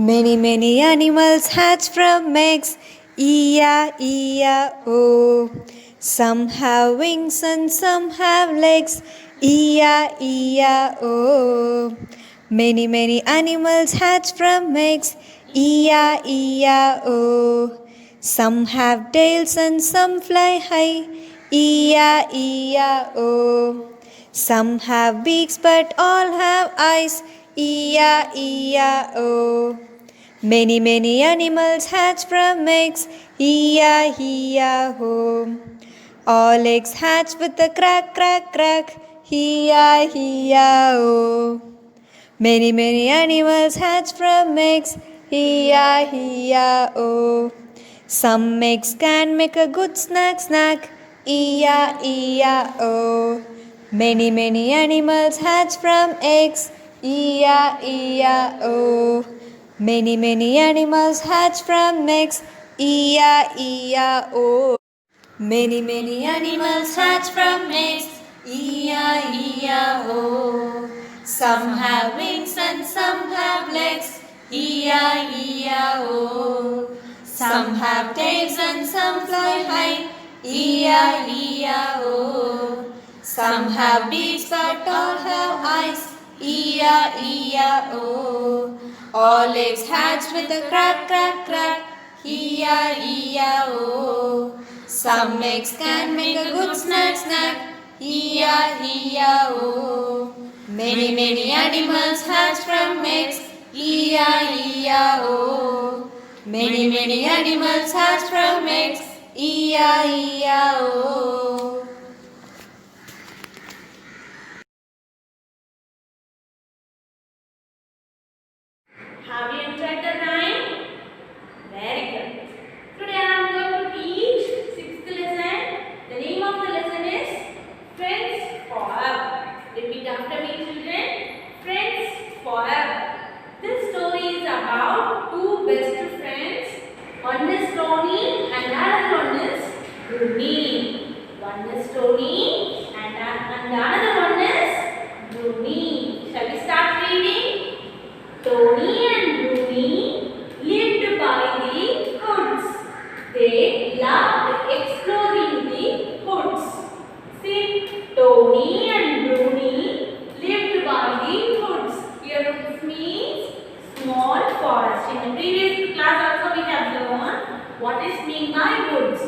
Many, many animals hatch from eggs, E-I-E-I-O. Some have wings and some have legs, E-I-E-I-O. Many, many animals hatch from eggs, E-I-E-I-O. Some have tails and some fly high, E-I-E-I-O. Some have beaks but all have eyes, E-I-E-I-O. Many, many animals hatch from eggs, E-I-E-I-O. All eggs hatch with a crack, crack, crack, E-I-E-I-O. Many, many animals hatch from eggs, E-I-E-I-O. Some eggs can make a good snack, snack, E-I-E-I-O. Many, many animals hatch from eggs, E-I-E-I-O. Many, many animals hatch from eggs, E-I-E-I-O. Many, many animals hatch from eggs, E-I-E-I-O. Some have wings and some have legs, E-I-E-I-O. Some have tails and some fly high, E-I-E-I-O. Some have beaks but all have eyes, E-I-E-I-O. All eggs hatch with a crack, crack, crack, E-I-E-I-O. Some eggs can make a good snack, snack, E-I-E-I-O. Many, many animals hatch from eggs, E-I-E-I-O. Many, many animals hatch from eggs, E-I-E-I-O. Have you enjoyed the rhyme? Very good. Today I am going to teach 6th lesson. The name of the lesson is Friends Forever. Repeat after me, children. Friends Forever. This story is about two best friends. One is Tony and another one is Rooney. One is Tony and another one is Rooney. Shall we start reading? Tony and Rooney lived by the woods. They loved exploring the woods. See, Tony and Rooney lived by the woods. Here woods means small forest. In the previous class also we have learned what is meant by woods.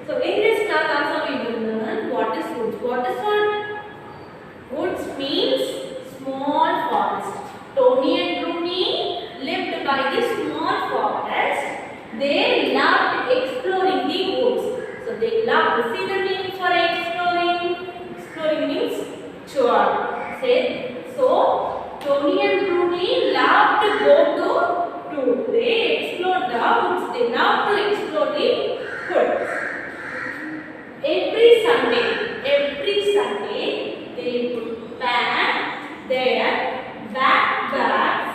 So in this class also we will learn what is woods. What is what? Woods means small forest. Tony and Rooney lived by the small forest. They loved exploring the woods. So they loved. See the meaning for exploring? Exploring means tour. Say so. Tony and Rooney loved to go to tour. They explored the woods. They loved to explore the woods. Every Sunday, they would pack their backpacks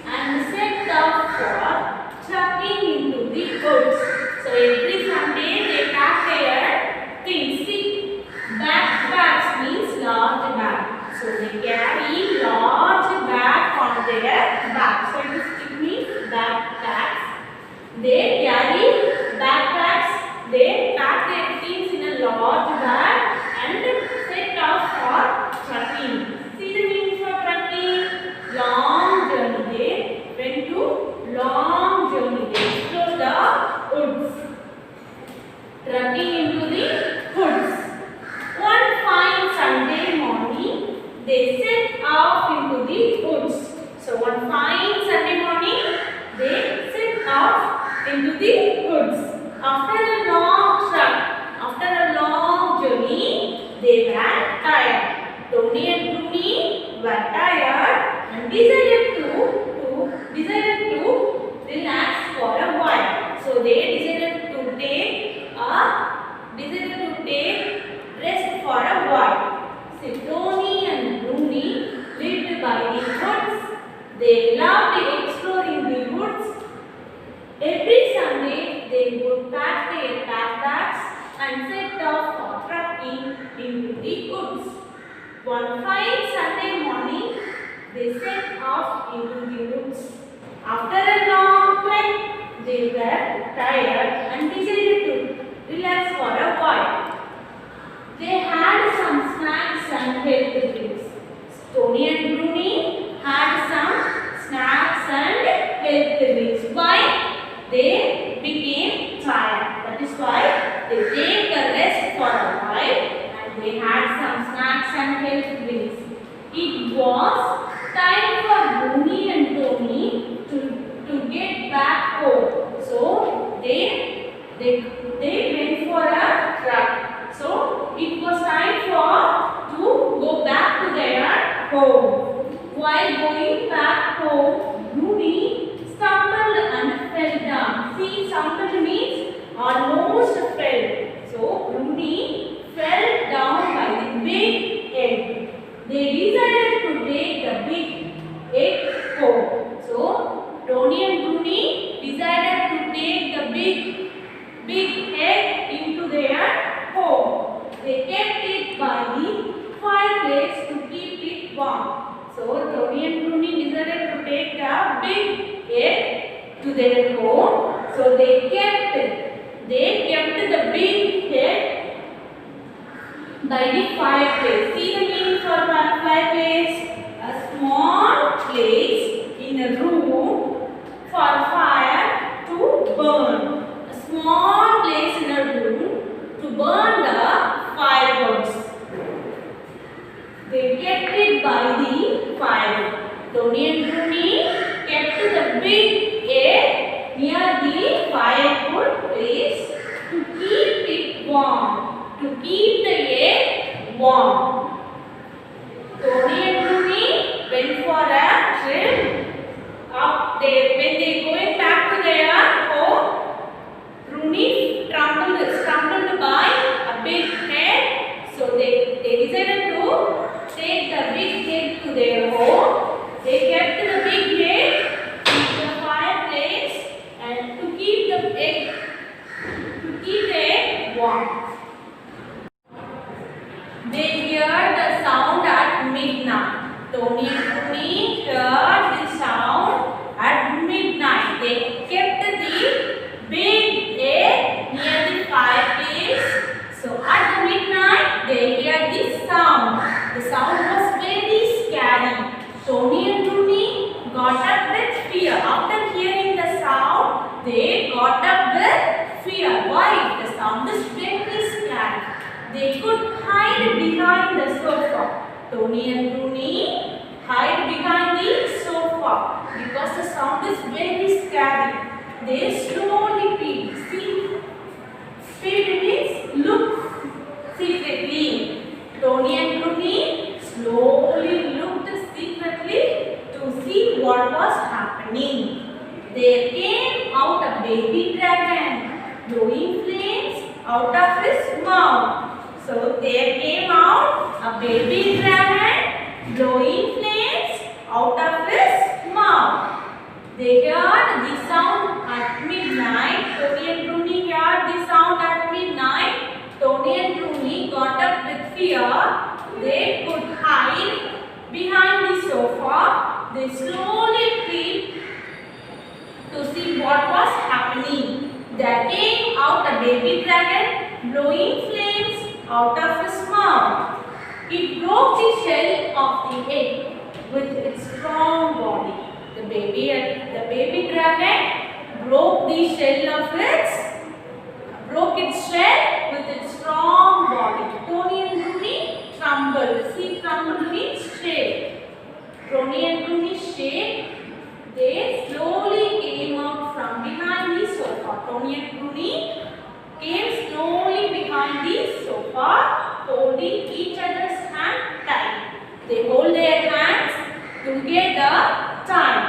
and set off for trekking into the woods. So every Sunday they pack their things. See, backpacks means large bag. So they carry large bag on their back. So it means backpacks. They carry backpacks. They pack their things in a large bag and set off for trekking. See the meaning for trekking? Long journey. They went to long journey. They explored the woods. Trekking into the woods. One fine Sunday morning, they set off into the woods. So one fine Sunday morning, they set off into the woods. After a long trek, after a long journey, they were tired. Tony and Rooney were tired and decided to relax for a while. So they decided to take rest for a while. See, Tony and Rooney lived by the woods. They loved exploring the woods. Every Sunday they would pack their backpacks and set off for trekking into the woods. One fine Sunday morning, they set off into the woods. After a long trek, they were tired and decided to relax for a while. They had some snacks and healthy drinks. Tony and Bruni had some snacks and healthy drinks. Why? They became tired. That is why they take a rest for a while and they had some snacks and healthy drinks. It was time for Bruni and Tony to get back home. So they went for a truck. So it was time to go back to their home. While going back home, Bruni stumbled and fell down. See, stumbled means almost fell. So Bruni fell down by the big egg. They decided to take the big egg home. So Tony and Bruni decided to take the big egg into their home. They kept it by the fireplace to keep it warm. So Tony and Bruni decided to take the big egg to their home. So they kept the big egg by the fireplace. See the meaning for fireplace? A small place in a room for fire to burn. A small place in a room to burn the fireworks. They kept it by the fire. Tony and Bruni kept the big egg near the firewood place to keep it warm. To keep the egg warm. Tony and Bruni went for a trip. When they going back to their home, Bruni stumbled by a big egg. So they decided to take the big egg to their home. They kept the big egg in the fireplace and to keep the egg warm. They heard the sound at midnight. Tony and Bruni heard the sound at midnight. They kept the big egg near the fireplace. So at the midnight, they heard this sound. The sound was very scary. Tony and Bruni got up with fear. After hearing the sound, they got up with fear. Why? The sound is very scary. They could hide behind the sofa. Tony and Bruni hide behind the sofa because the sound is very scary. They slowly peeped. See, peep means look secretly. Tony and Bruni slowly looked secretly to see what was happening. There came out a baby dragon, blowing flames out of his mouth. So there came out a baby dragon blowing flames out of his mouth. They heard the sound at midnight. Tony and Bruni heard the sound at midnight. Tony and Bruni got up with fear. They could hide behind the sofa. They slowly peeped to see what was happening. There came out a baby dragon blowing flames out of his mouth. It broke the shell of the egg with its strong body. The baby dragon broke its shell with its strong body. Tony and Bruni trembled. See, trembled means shake. Tony and Bruni shake. They slowly came out from behind the sofa. Tony and Bruni came slowly behind the sofa, holding each other's hand tight. They hold their hands together tight.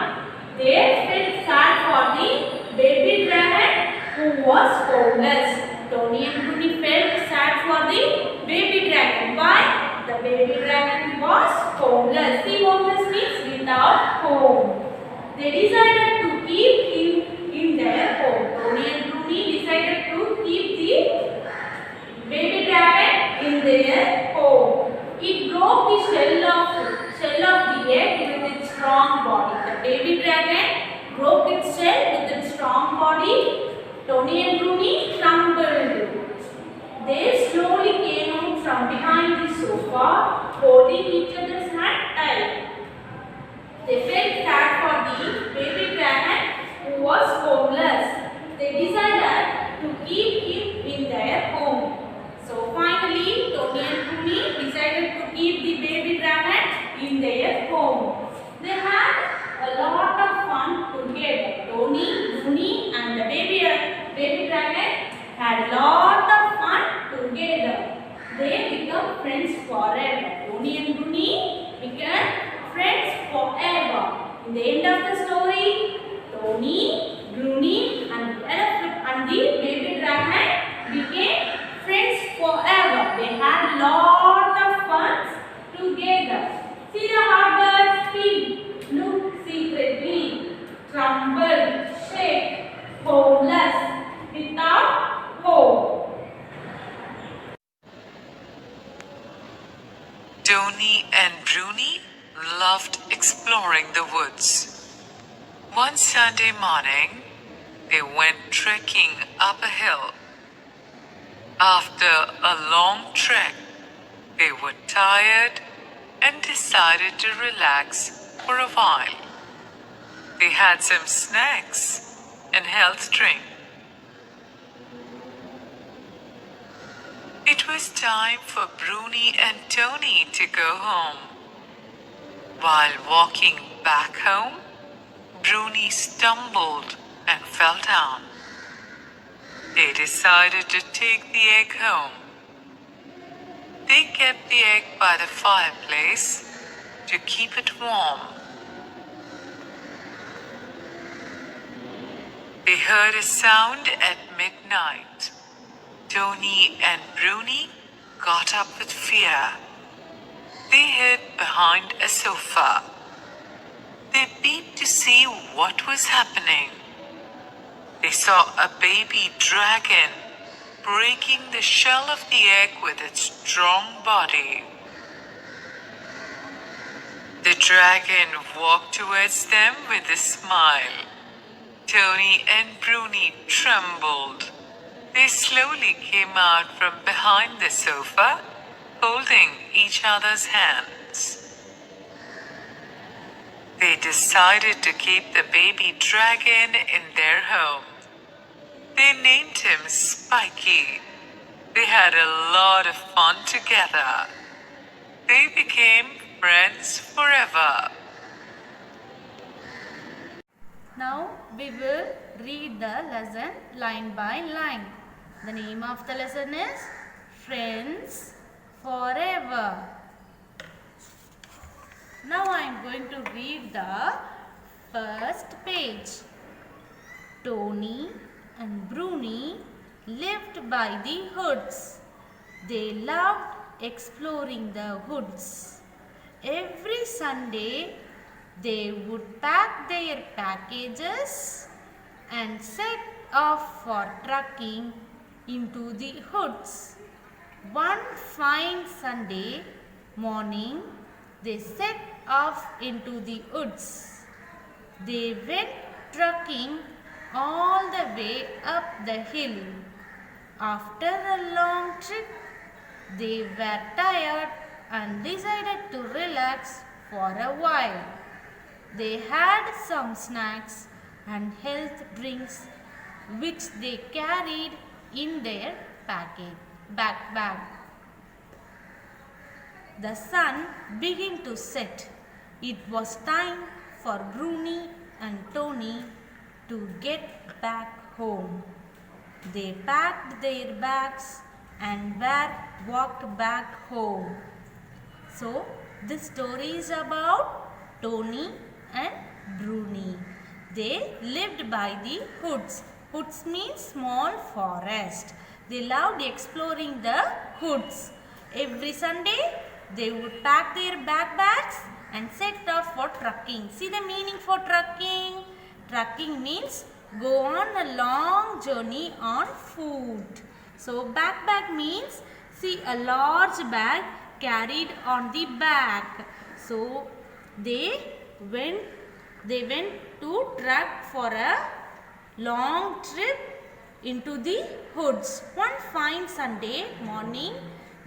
They felt sad for the baby dragon who was homeless. Tony and Bruni felt sad for the baby dragon. Why? The baby dragon was homeless. See, homeless means without home. They decided to keep him in their home. Tony and Bruni decided to keep the baby dragon in their home. It broke the shell of the egg with its strong body. The baby dragon broke body, Tony and Bruni trembled. They slowly came out from behind the sofa, holding each other's hand tight. They felt sad for the baby dragon who was homeless. They decided to keep him in their home. So finally, Tony and Bruni decided to keep the baby dragon in their home. They had a lot of fun together. Tony, Bruni and the baby dragon had a lot of fun together. They become friends forever. Tony and Bruni became friends forever. In the end of the story, Tony, Bruni and the baby dragon became friends forever. They had lot of fun together. See the heartbirds speak, look secretly, tremble, shake, homeless, without hope. Tony and Bruni loved exploring the woods. One Sunday morning, they went trekking up a hill. After a long trek, they were tired and decided to relax for a while. They had some snacks and health drink. It was time for Bruni and Tony to go home. While walking back home, Bruni stumbled and fell down. They decided to take the egg home. They kept the egg by the fireplace to keep it warm. They heard a sound at midnight. Tony and Bruni got up with fear. They hid behind a sofa. They peeped to see what was happening. They saw a baby dragon breaking the shell of the egg with its strong body. The dragon walked towards them with a smile. Tony and Bruni trembled. They slowly came out from behind the sofa, holding each other's hands. They decided to keep the baby dragon in their home. They named him Spiky. They had a lot of fun together. They became friends forever. Now we will read the lesson line by line. The name of the lesson is Friends Forever. Now I am going to read the first page. Tony and Bruni lived by the woods. They loved exploring the woods. Every Sunday, they would pack their packages and set off for trekking into the woods. One fine Sunday morning, they set off into the woods. They went trekking all the way up the hill. After a long trip, they were tired and decided to relax for a while. They had some snacks and health drinks which they carried in their backpack. The sun began to set. It was time for Bruni and Tony to get back home. They packed their bags and walked back home. So, this story is about Tony and Bruni. They lived by the woods. Woods means small forest. They loved exploring the woods. Every Sunday, they would pack their backpacks and set off for trekking. See the meaning for trekking? Trekking means go on a long journey on foot. So backpack means see a large bag carried on the back. So they went to trek for a long trip into the woods. One fine Sunday morning,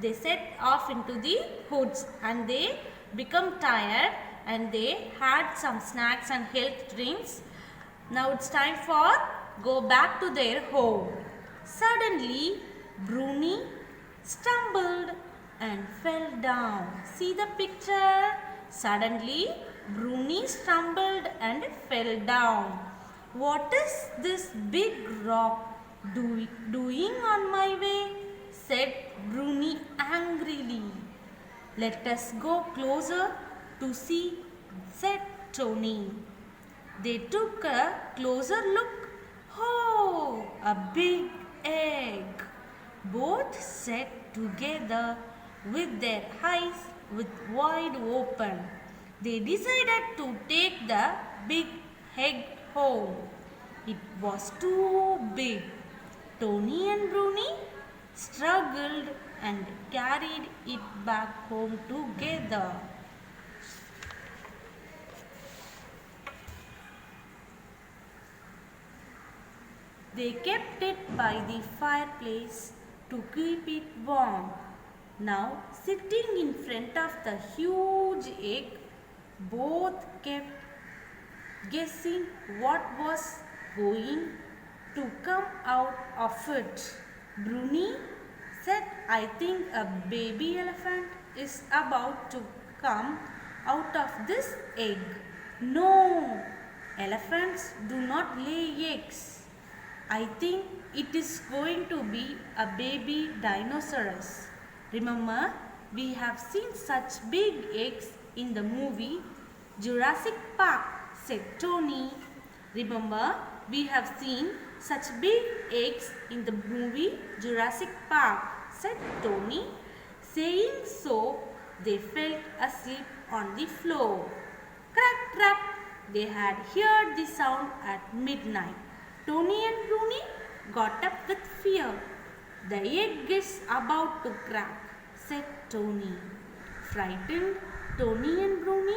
they set off into the woods and they become tired and they had some snacks and health drinks. Now it's time for go back to their home. Suddenly, Bruni stumbled and fell down. See the picture? Suddenly, Bruni stumbled and fell down. What is this big rock doing on my way? Said Bruni angrily. Let us go closer to see, said Tony. They took a closer look. Oh, a big egg. Both sat together with their eyes wide open. They decided to take the big egg home. It was too big. Tony and Bruni struggled and carried it back home together. They kept it by the fireplace to keep it warm. Now, sitting in front of the huge egg, both kept guessing what was going to come out of it. Bruni said, I think a baby elephant is about to come out of this egg. No, elephants do not lay eggs. I think it is going to be a baby dinosaurus. Remember, we have seen such big eggs in the movie Jurassic Park, said Tony. Remember, we have seen such big eggs in the movie Jurassic Park, said Tony. Saying so, they fell asleep on the floor. Crack, crack, they had heard the sound at midnight. Tony and Bruni got up with fear. The egg is about to crack, said Tony. Frightened, Tony and Bruni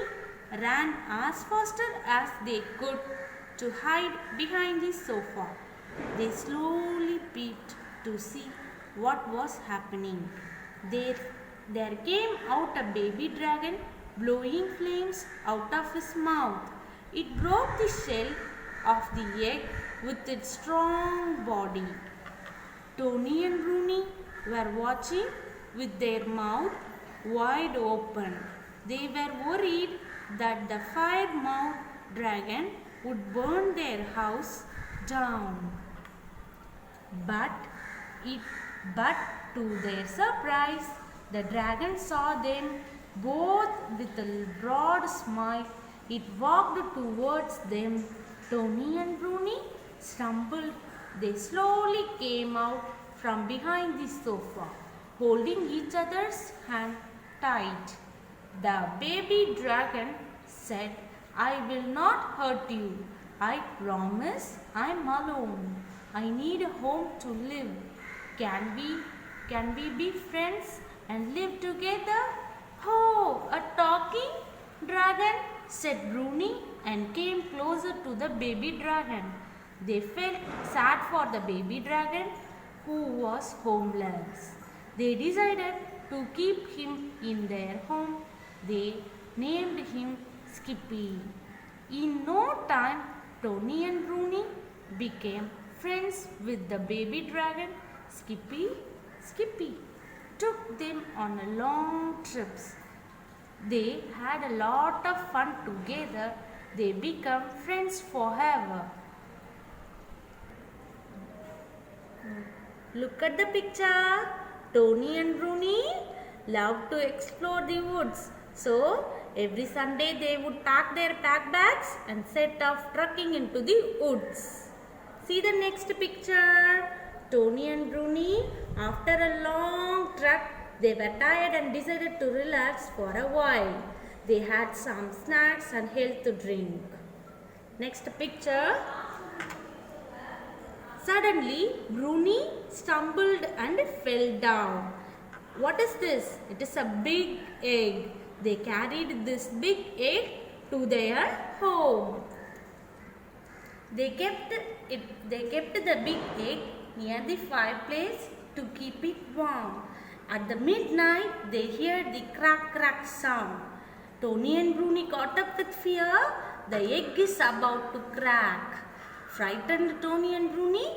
ran as fast as they could to hide behind the sofa. They slowly peeped to see what was happening. There came out a baby dragon blowing flames out of his mouth. It broke the shell of the egg with its strong body. Tony and Bruni were watching with their mouth wide open. They were worried that the fire-mouthed dragon would burn their house down. But to their surprise, the dragon saw them both with a broad smile. It walked towards them. Tony and Bruni stumbled. They slowly came out from behind the sofa, holding each other's hand tight. The baby dragon said, I will not hurt you. I promise I'm alone. I need a home to live. Can we be friends and live together? Oh, a talking dragon, said Bruni and came closer to the baby dragon. They felt sad for the baby dragon who was homeless. They decided to keep him in their home. They named him Skippy. In no time, Tony and Bruni became friends with the baby dragon. Skippy took them on a long trips. They had a lot of fun together. They became friends forever. Look at the picture. Tony and Bruni loved to explore the woods. So, every Sunday they would pack their pack bags and set off trekking into the woods. See the next picture. Tony and Bruni, after a long trek, they were tired and decided to relax for a while. They had some snacks and health to drink. Next picture. Suddenly, Bruni stumbled and fell down. What is this? It is a big egg. They carried this big egg to their home. They kept They kept the big egg near the fireplace to keep it warm. At the midnight, they heard the crack crack sound. Tony and Bruni got up with fear. The egg is about to crack. Frightened Tony and Bruni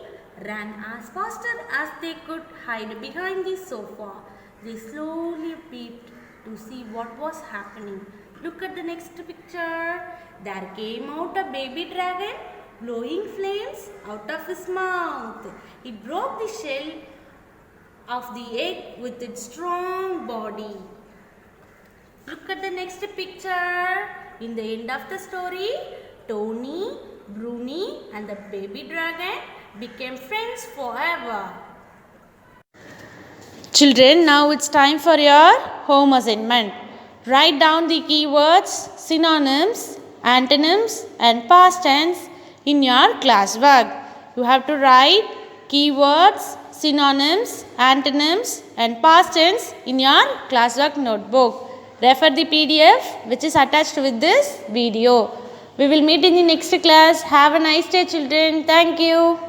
ran as faster as they could hide behind the sofa. They slowly peeped to see what was happening. Look at the next picture. There came out a baby dragon blowing flames out of his mouth. He broke the shell of the egg with its strong body. Look at the next picture. In the end of the story, Tony, Bruni and the baby dragon became friends forever. Children, now it's time for your home assignment. Write down the keywords, synonyms, antonyms and past tense in your classwork. You have to write keywords, synonyms, antonyms and past tense in your classwork notebook. Refer the PDF which is attached with this video. We will meet in the next class. Have a nice day, children. Thank you.